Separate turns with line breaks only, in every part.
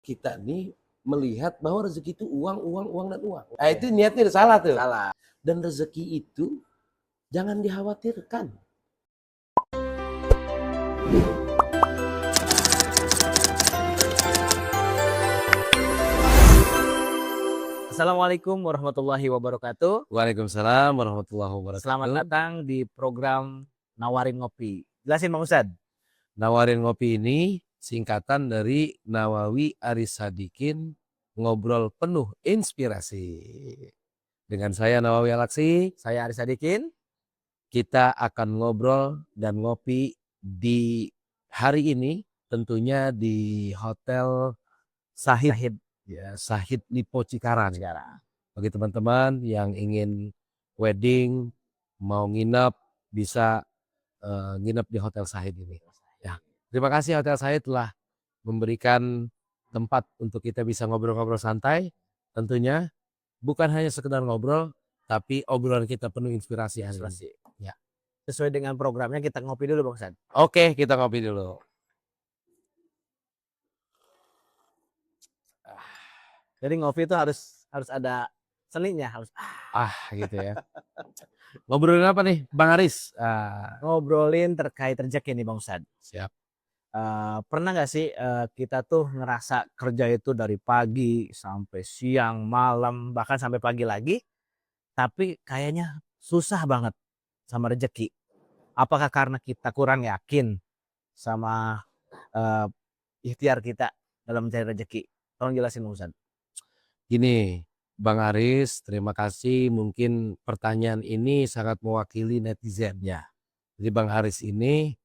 kita nih melihat bahwa rezeki itu uang, uang, uang, dan uang. Nah, itu niatnya udah salah tuh.
Salah.
Dan rezeki itu jangan dikhawatirkan.
Assalamualaikum warahmatullahi wabarakatuh.
Waalaikumsalam warahmatullahi wabarakatuh.
Selamat datang di program Nawarin Ngopi. Jelasin Bang Ustad.
Nawarin Ngopi ini singkatan dari Nawawi Aris Sadikin, ngobrol penuh inspirasi. Dengan saya Nawawi Alaksi,
Saya Aris Sadikin.
kita akan ngobrol dan ngopi di hari ini tentunya di Hotel Sahid. Ya, Sahid Lipo Cikarang. Bagi teman-teman yang ingin wedding, mau nginep, bisa nginep di Hotel Sahid ini. Ya, terima kasih Hotel Sahid telah memberikan tempat untuk kita bisa ngobrol-ngobrol santai. Tentunya bukan hanya sekedar ngobrol, tapi obrolan kita penuh inspirasi hari ini. Ya.
Sesuai dengan programnya kita ngopi dulu Bang Ustad.
Oke, kita ngopi dulu.
Jadi ngopi itu harus ada seninya, harus
gitu ya. Ngobrolin apa nih Bang Aris?
ngobrolin terkait rezeki nih Bang Ustad.
Siap.
Pernah nggak sih kita tuh ngerasa kerja itu dari pagi sampai siang, malam, bahkan sampai pagi lagi, tapi kayaknya susah banget sama rezeki. Apakah karena kita kurang yakin sama ikhtiar kita dalam mencari rezeki? Tolong jelasin Bang Ustad.
Gini, Bang Aris, terima kasih. Mungkin pertanyaan ini sangat mewakili netizen ya. Jadi Bang Aris ini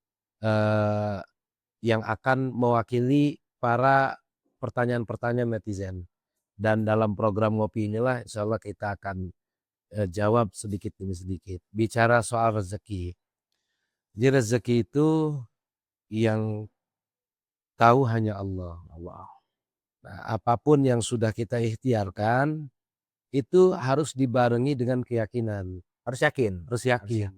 yang akan mewakili para pertanyaan-pertanyaan netizen. Dan dalam program ngopi inilah insya Allah kita akan jawab sedikit demi sedikit. Bicara soal rezeki. Jadi rezeki itu yang tahu hanya Allah. Nah, apapun yang sudah kita ikhtiarkan itu harus dibarengi dengan keyakinan.
Harus yakin.
Harus yakin.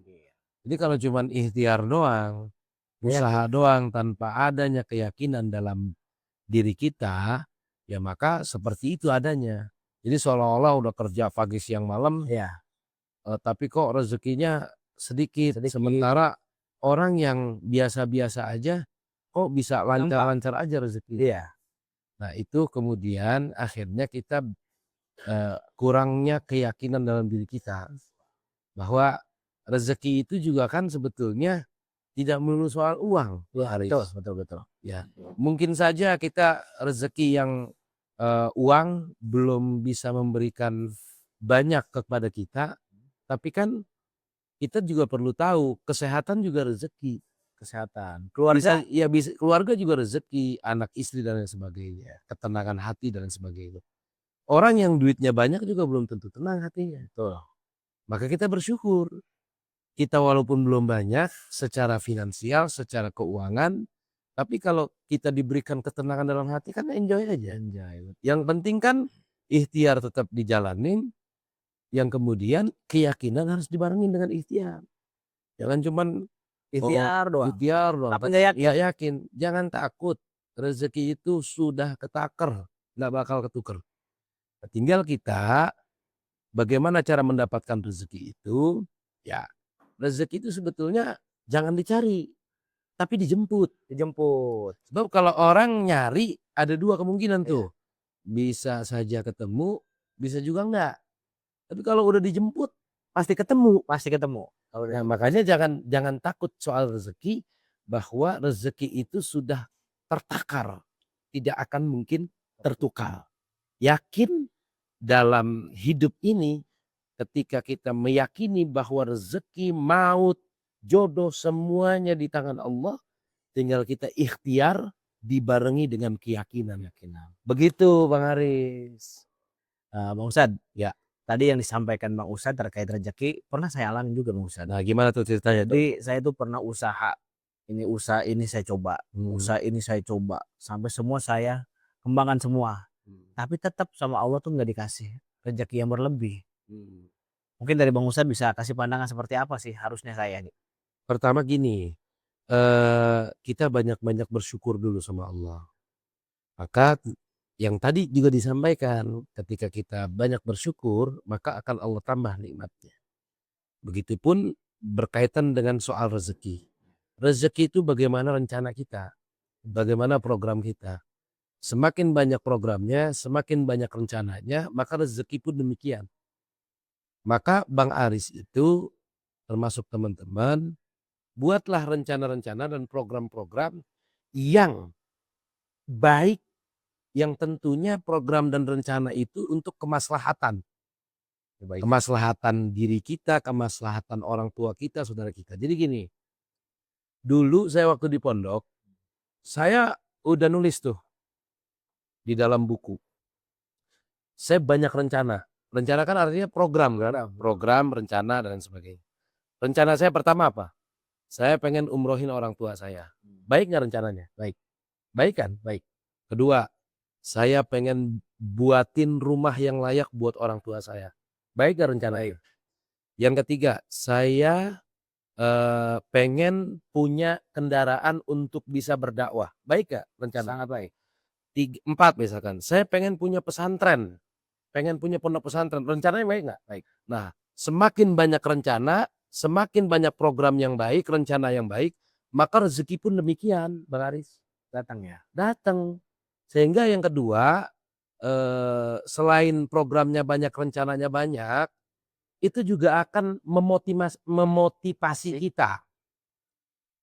Jadi kalau cuma ikhtiar doang, usaha doang tanpa adanya keyakinan dalam diri kita, ya maka seperti itu adanya. Jadi seolah-olah udah kerja pagi siang malam, tapi kok rezekinya sedikit. Sementara orang yang biasa-biasa aja kok bisa lancar-lancar aja rezeki. Nah itu kemudian akhirnya kita kurangnya keyakinan dalam diri kita bahwa rezeki itu juga kan sebetulnya tidak melulu soal uang.
Betul.
Ya, mungkin saja kita rezeki yang uang belum bisa memberikan banyak kepada kita, tapi kan kita juga perlu tahu kesehatan juga rezeki.
Kesehatan, keluarga
bisa keluarga juga rezeki, anak istri dan lain sebagainya, ketenangan hati dan lain sebagainya. Orang yang duitnya banyak juga belum tentu tenang hatinya. Maka kita bersyukur. Kita walaupun belum banyak secara finansial, secara keuangan, tapi kalau kita diberikan ketenangan dalam hati kan enjoy aja. Yang penting kan ikhtiar tetap dijalanin, yang kemudian keyakinan harus dibarengin dengan ikhtiar. Jangan cuman
ikhtiar doang.
Tapi nggak yakin. Jangan takut. Rezeki itu sudah ketaker, nggak bakal ketuker. Tinggal kita bagaimana cara mendapatkan rezeki itu. Ya, rezeki itu sebetulnya jangan dicari, tapi dijemput. Sebab kalau orang nyari ada dua kemungkinan tuh. Bisa saja ketemu, bisa juga enggak. Tapi kalau udah dijemput pasti ketemu. Nah, makanya jangan takut soal rezeki, bahwa rezeki itu sudah tertakar, tidak akan mungkin tertukar. Yakin dalam hidup ini ketika kita meyakini bahwa rezeki, maut, jodoh semuanya di tangan Allah, tinggal kita ikhtiar dibarengi dengan keyakinan. Begitu Bang Aris.
Bang Ustad, tadi yang disampaikan Bang Ustad terkait rezeki pernah saya alami juga Bang Ustad.
Nah, gimana tuh ceritanya?
Jadi saya tuh pernah usaha ini saya coba, usaha ini saya coba, sampai semua saya kembangkan semua. Tapi tetap sama Allah tuh nggak dikasih rezeki yang berlebih. Mungkin dari Bang Ustad bisa kasih pandangan seperti apa sih harusnya saya nih?
Pertama gini, kita banyak-banyak bersyukur dulu sama Allah. Maka yang tadi juga disampaikan, ketika kita banyak bersyukur, maka akan Allah tambah nikmatnya. Begitupun berkaitan dengan soal rezeki. Rezeki itu bagaimana rencana kita, bagaimana program kita. Semakin banyak programnya, semakin banyak rencananya, maka rezeki pun demikian. Maka Bang Aris itu termasuk teman-teman, buatlah rencana-rencana dan program-program yang baik, yang tentunya program dan rencana itu untuk kemaslahatan. Kemaslahatan diri kita, kemaslahatan orang tua kita, saudara kita. Jadi gini, dulu saya waktu di pondok, saya udah nulis tuh di dalam buku. Saya banyak rencana. Rencana kan artinya program kan? Program, rencana, dan sebagainya. Rencana saya pertama apa? Saya pengen umrohin orang tua saya. Baik nggak rencananya? Baik. Baik kan? Baik. Kedua, saya pengen buatin rumah yang layak buat orang tua saya. Baik nggak rencananya? Yang ketiga, saya pengen punya kendaraan untuk bisa berdakwah. Baik nggak rencana? Sangat baik. 4 misalkan, saya pengen punya pesantren. Pengen punya pondok pesantren. Rencananya baik nggak? Baik. Nah, semakin banyak rencana, semakin banyak program yang baik, rencana yang baik, maka rezeki pun demikian, Bang Aris.
Datang ya.
Datang. Sehingga yang kedua, selain programnya banyak, rencananya banyak, itu juga akan memotivasi kita.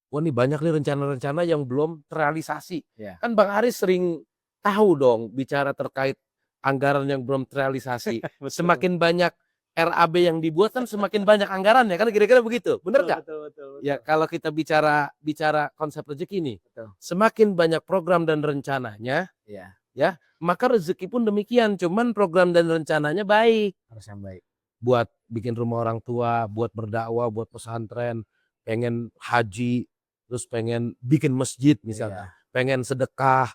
Wah, ini banyak nih rencana-rencana yang belum terrealisasi.
Ya.
Kan Bang Aris sering tahu dong bicara terkait anggaran yang belum terrealisasi. Semakin banyak RAB yang dibuat kan semakin banyak anggarannya, kan kira-kira begitu. Bener nggak?
Betul.
Ya, kalau kita bicara konsep rezeki nih,
Betul.
semakin banyak program dan rencananya,
Ya.
maka rezeki pun demikian. Cuman program dan rencananya baik.
Harus yang baik.
Buat bikin rumah orang tua, buat berdakwah, buat pesantren, pengen haji, terus pengen bikin masjid misalnya, pengen sedekah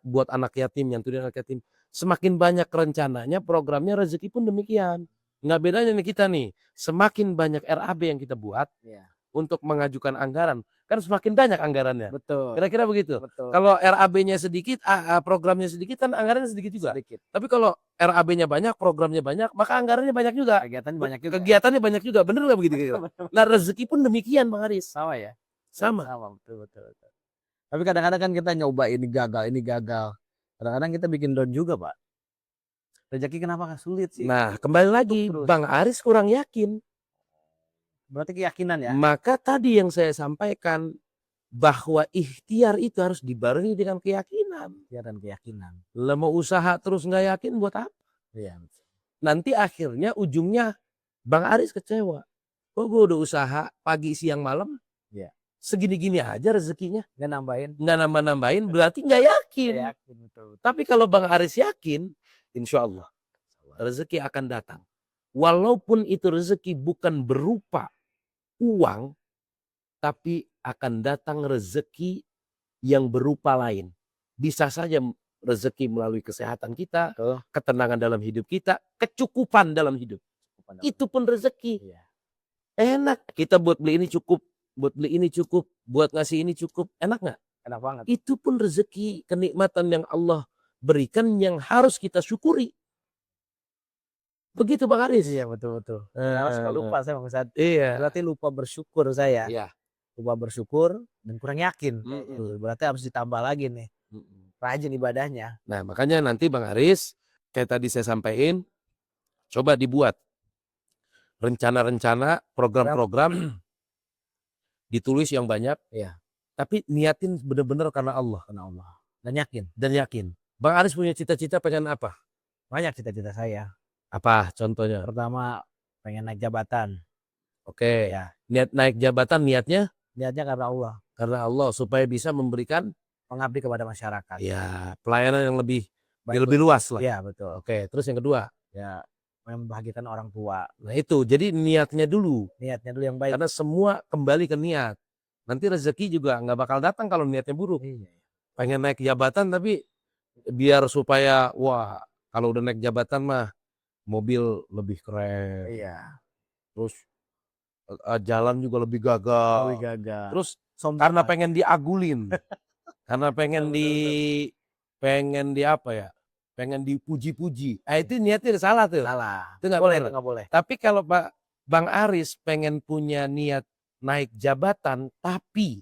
buat anak yatim, nyantunin anak yatim. Semakin banyak rencananya, programnya, rezeki pun demikian. Nggak bedanya nih kita nih, semakin banyak RAB yang kita buat untuk mengajukan anggaran, kan semakin banyak anggarannya.
Betul.
Kira-kira begitu.
Betul.
Kalau RAB-nya sedikit, programnya sedikit, kan anggarannya sedikit juga.
Sedikit.
Tapi kalau RAB-nya banyak, programnya banyak, maka anggarannya banyak juga. Kegiatannya banyak juga. Bener nggak begitu? Nah, rezeki pun demikian, Bang Aris.
Sama ya?
Sama.
Betul. Tapi kadang-kadang kan kita nyoba ini gagal. Kadang-kadang kita bikin down juga, Pak. Rezeki kenapa sulit sih?
Nah, kembali lagi, Bang Aris kurang yakin.
Berarti keyakinan ya?
Maka tadi yang saya sampaikan, bahwa ikhtiar itu harus dibarengi dengan keyakinan.
Ikhtiar dan keyakinan.
Lah mau usaha terus nggak yakin buat apa?
Iya.
Nanti akhirnya ujungnya Bang Aris kecewa. Kok gue udah usaha pagi siang malam, segini-gini aja rezekinya.
Nggak
nambah-nambahin, berarti nggak yakin.
Betul.
Tapi kalau Bang Aris yakin, insya Allah rezeki akan datang. Walaupun itu rezeki bukan berupa uang, tapi akan datang rezeki yang berupa lain. Bisa saja rezeki melalui kesehatan kita, ketenangan dalam hidup kita, kecukupan dalam hidup. Itu pun rezeki. Enak, kita buat beli ini cukup, buat beli ini cukup, buat ngasih ini cukup. Enak nggak?
Enak banget.
Itu pun rezeki, kenikmatan yang Allah berikan yang harus kita syukuri. Begitu Bang Aris.
Iya, betul. Karena suka lupa saya Bang Ustadz.
Iya.
Berarti lupa bersyukur saya.
Iya.
Lupa bersyukur dan kurang yakin. Berarti harus ditambah lagi nih. Rajin ibadahnya.
Nah, makanya nanti Bang Aris, kayak tadi saya sampaikan, coba dibuat rencana-rencana, program-program, ditulis yang banyak.
Iya.
Tapi niatin benar-benar karena Allah.
Dan
yakin. Bang Aris punya cita-cita pengen apa?
Banyak cita-cita saya.
Apa contohnya?
Pertama, pengen naik jabatan.
Oke. Niat naik jabatan, niatnya
karena Allah.
Karena Allah, supaya bisa memberikan
mengabdi kepada masyarakat.
Ya, pelayanan yang lebih luas lah.
Iya, betul.
Oke, terus yang kedua?
Ya, membahagiakan orang tua.
Nah itu, jadi niatnya dulu.
Niatnya dulu yang baik.
Karena semua kembali ke niat. Nanti rezeki juga nggak bakal datang kalau niatnya buruk.
Iya.
Pengen naik jabatan tapi biar supaya, wah kalau udah naik jabatan mah mobil lebih keren.
Iya.
Terus jalan juga lebih gagah. Terus karena pengen diagulin. Karena pengen di apa ya? pengen dipuji-puji. Itu niatnya udah salah tuh.
Salah.
Itu nggak
Boleh,
benar.
itu nggak boleh.
Tapi kalau Bang Aris pengen punya niat naik jabatan, tapi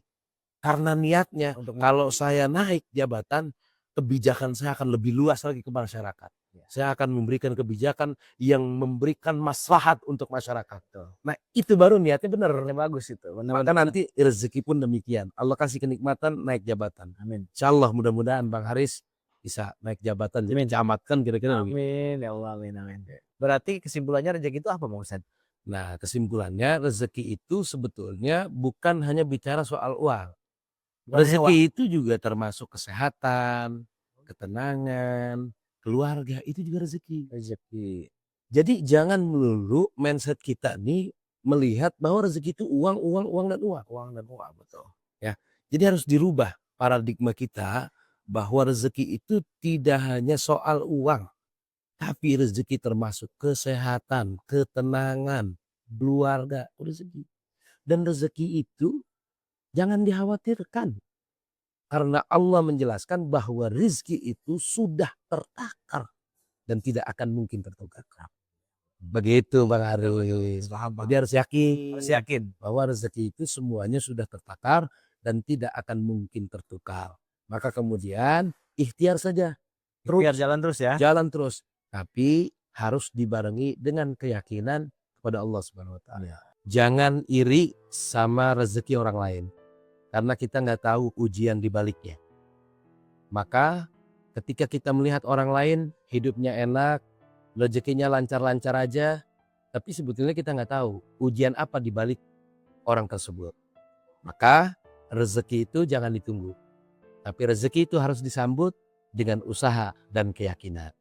karena niatnya kalau saya naik jabatan, kebijakan saya akan lebih luas lagi ke masyarakat. Saya akan memberikan kebijakan yang memberikan maslahat untuk masyarakat. Nah itu baru niatnya benar.
Bagus itu.
Maka nanti rezeki pun demikian. Allah kasih kenikmatan naik jabatan.
Amin.
Insyaallah mudah-mudahan Bang Haris bisa naik jabatan. Jadi camatkan kira-kira.
Amin ya Allah, amin amin. Berarti kesimpulannya rezeki itu apa Bang Ustadz?
Nah kesimpulannya rezeki itu sebetulnya bukan hanya bicara soal uang. Rezeki itu juga termasuk kesehatan, ketenangan, keluarga, itu juga rezeki. Jadi jangan melulu mindset kita nih melihat bahwa rezeki itu uang, dan uang. Betul. Ya. Jadi harus dirubah paradigma kita bahwa rezeki itu tidak hanya soal uang, tapi rezeki termasuk kesehatan, ketenangan, keluarga, rezeki. Dan rezeki itu jangan dikhawatirkan. Karena Allah menjelaskan bahwa rezeki itu sudah tertakar dan tidak akan mungkin tertukar. Begitu Bang Aris. Jadi harus yakin bahwa rezeki itu semuanya sudah tertakar dan tidak akan mungkin tertukar. Maka kemudian ikhtiar saja.
Biar jalan terus ya.
Jalan terus. Tapi harus dibarengi dengan keyakinan kepada Allah Subhanahu wa taala. Jangan iri sama rezeki orang lain. Karena kita nggak tahu ujian di baliknya. Maka ketika kita melihat orang lain hidupnya enak, rezekinya lancar-lancar aja, tapi sebetulnya kita nggak tahu ujian apa di balik orang tersebut. Maka rezeki itu jangan ditunggu. Tapi rezeki itu harus disambut dengan usaha dan keyakinan.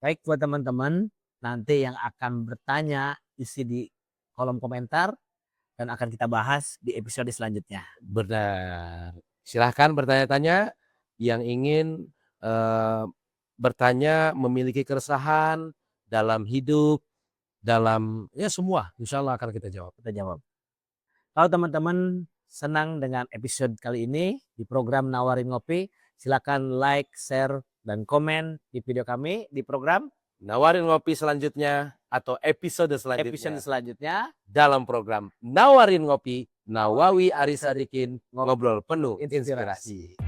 Baik buat teman-teman, nanti yang akan bertanya isi di kolom komentar dan akan kita bahas di episode selanjutnya.
Benar. Silahkan bertanya-tanya yang ingin bertanya, memiliki keresahan dalam hidup, dalam ya semua, insya Allah akan kita jawab.
Kalau teman-teman senang dengan episode kali ini di program Nawarin Ngopi, silakan like, share, dan komen di video kami di program
Nawarin Ngopi selanjutnya atau episode
selanjutnya
dalam program Nawarin Ngopi, Nawawi Aris Sadikin, ngobrol penuh inspirasi.